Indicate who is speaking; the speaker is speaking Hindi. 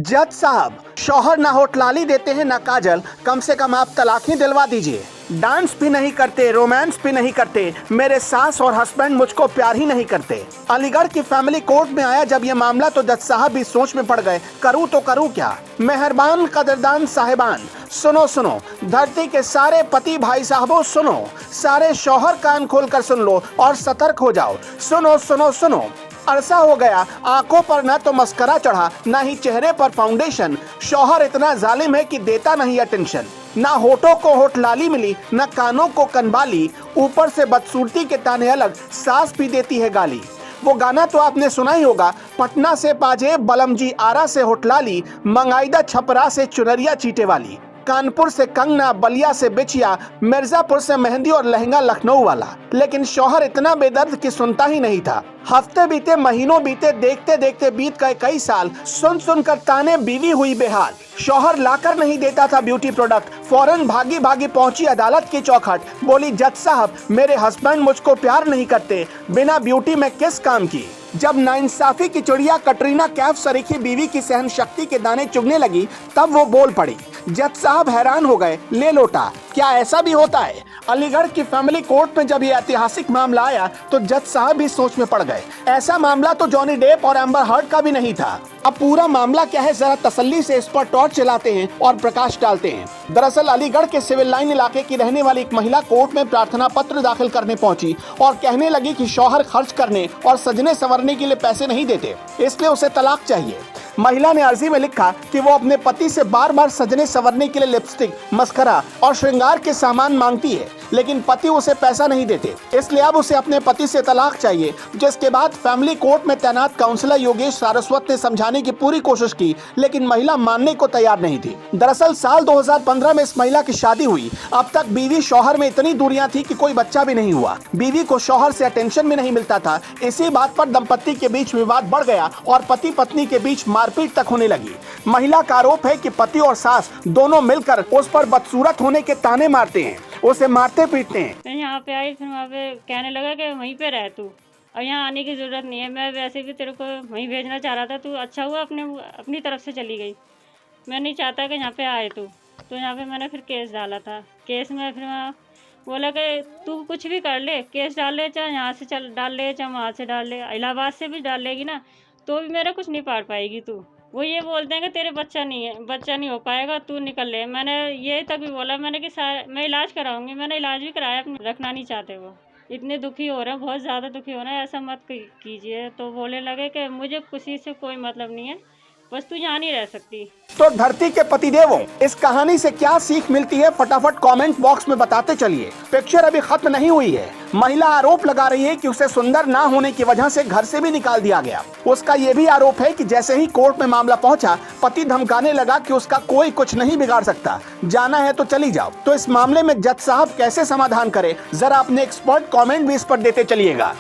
Speaker 1: जज साहब, शौहर ना होटलाली देते हैं ना काजल, कम से कम आप तलाक ही दिलवा दीजिए। डांस भी नहीं करते, रोमांस भी नहीं करते, मेरे सास और हस्बैंड मुझको प्यार ही नहीं करते। अलीगढ़ की फैमिली कोर्ट में आया जब ये मामला तो जज साहब भी सोच में पड़ गए, करूँ तो करूँ क्या। मेहरबान कदरदान साहिबान, सुनो सुनो, धरती के सारे पति भाई साहबों सुनो, सारे शौहर कान खोलकर सुन लो और सतर्क हो जाओ। सुनो सुनो सुनो, अरसा हो गया आंखों पर ना तो मस्करा चढ़ा ना ही चेहरे पर फाउंडेशन। शौहर इतना जालिम है कि देता नहीं अटेंशन। ना होठों को होठलाली मिली, ना कानों को कनबाली, ऊपर से बदसूरती के ताने अलग, सास भी देती है गाली। वो गाना तो आपने सुना ही होगा, पटना से पाजेब, बलमजी आरा से होठलाली, मंगाईदा छपरा से चुनरिया चीटे वाली, कानपुर से कंगना, बलिया से बिछिया, मिर्जापुर से मेहंदी और लहंगा लखनऊ वाला। लेकिन शौहर इतना बेदर्द कि सुनता ही नहीं था। हफ्ते बीते, महीनों बीते, देखते देखते बीत गए कई साल। सुन सुन कर ताने बीवी हुई बेहाल। शौहर लाकर नहीं देता था ब्यूटी प्रोडक्ट, फौरन भागी भागी पहुंची अदालत की चौखट। बोली, जज साहब मेरे हस्बैंड मुझको प्यार नहीं करते, बिना ब्यूटी में किस काम की। जब नाइंसाफी की चिड़िया कटरीना कैफ सरीखी बीवी की सहन शक्ति के दाने चुगने लगी, तब वो बोल पड़ी। जज साहब हैरान हो गए, ले लोटा, क्या ऐसा भी होता है। अलीगढ़ की फैमिली कोर्ट में जब ये ऐतिहासिक मामला आया तो जज साहब भी सोच में पड़ गए। ऐसा मामला तो जॉनी डेप और एम्बर हर्ड का भी नहीं था। अब पूरा मामला क्या है, जरा तसल्ली से इस पर टॉर्च चलाते हैं और प्रकाश डालते हैं। दरअसल अलीगढ़ के सिविल लाइन इलाके की रहने वाली एक महिला कोर्ट में प्रार्थना पत्र दाखिल करने पहुंची और कहने लगी कि शौहर खर्च करने और सजने संवरने के लिए पैसे नहीं देते, इसलिए उसे तलाक चाहिए। महिला ने अर्जी में लिखा कि वो अपने पति से बार बार सजने संवरने के लिए लिपस्टिक, मस्करा और श्रृंगार के सामान मांगती है, लेकिन पति उसे पैसा नहीं देते, इसलिए अब उसे अपने पति से तलाक चाहिए। जिसके बाद फैमिली कोर्ट में तैनात काउंसलर योगेश सारस्वत ने समझाने की पूरी कोशिश की, लेकिन महिला मानने को तैयार नहीं थी। दरअसल साल 2015 में इस महिला की शादी हुई। अब तक बीवी शौहर में इतनी दूरियां थी कि कोई बच्चा भी नहीं हुआ। बीवी को शौहर से अटेंशन भी नहीं मिलता था। इसी बात पर दंपत्ति के बीच विवाद बढ़ गया और पति पत्नी के बीच मारपीट तक होने लगी। महिला का आरोप है कि पति और सास दोनों मिलकर उस पर बदसूरत होने के ताने मारते हैं, उसे मारते पीटते हैं।
Speaker 2: मैं यहाँ पे आई, फिर वहाँ पे कहने लगा कि वहीं पे रह तू, और यहाँ आने की ज़रूरत नहीं है, मैं वैसे भी तेरे को वहीं भेजना चाह रहा था, तू अच्छा हुआ अपनी तरफ से चली गई। मैं नहीं चाहता कि यहाँ पे आए तू। तो यहाँ पे मैंने फिर केस डाला था। केस में फिर वहाँ बोला कि तू कुछ भी कर ले, केस डाल ले, चाहे यहाँ से चल डाल ले, चाहे वहाँ से डाल ले, इलाहाबाद से भी डाल लेगी ना, तो भी मेरा कुछ नहीं पार पाएगी तू। वो ये बोलते हैं कि तेरे बच्चा नहीं हो पाएगा, तू निकल ले। मैंने ये तक भी बोला मैंने कि मैं इलाज कराऊंगी, मैंने इलाज भी कराया, रखना नहीं चाहते। वो इतने दुखी हो रहे हैं, बहुत ज़्यादा दुखी हो रहे हैं, ऐसा मत कीजिए। तो बोलने लगे कि मुझे किसी से कोई मतलब नहीं है, बस तू यहाँ नहीं रह सकती।
Speaker 1: तो धरती के पतिदेवों, इस कहानी से क्या सीख मिलती है, फटाफट कमेंट बॉक्स में बताते चलिए। पिक्चर अभी खत्म नहीं हुई है। महिला आरोप लगा रही है कि उसे सुंदर ना होने की वजह से घर से भी निकाल दिया गया। उसका ये भी आरोप है कि जैसे ही कोर्ट में मामला पहुंचा, पति धमकाने लगा कि उसका कोई कुछ नहीं बिगाड़ सकता, जाना है तो चली जाओ। तो इस मामले में जज साहब कैसे समाधान करे, जरा अपने एक्सपर्ट कमेंट भी इस पर देते चलिएगा।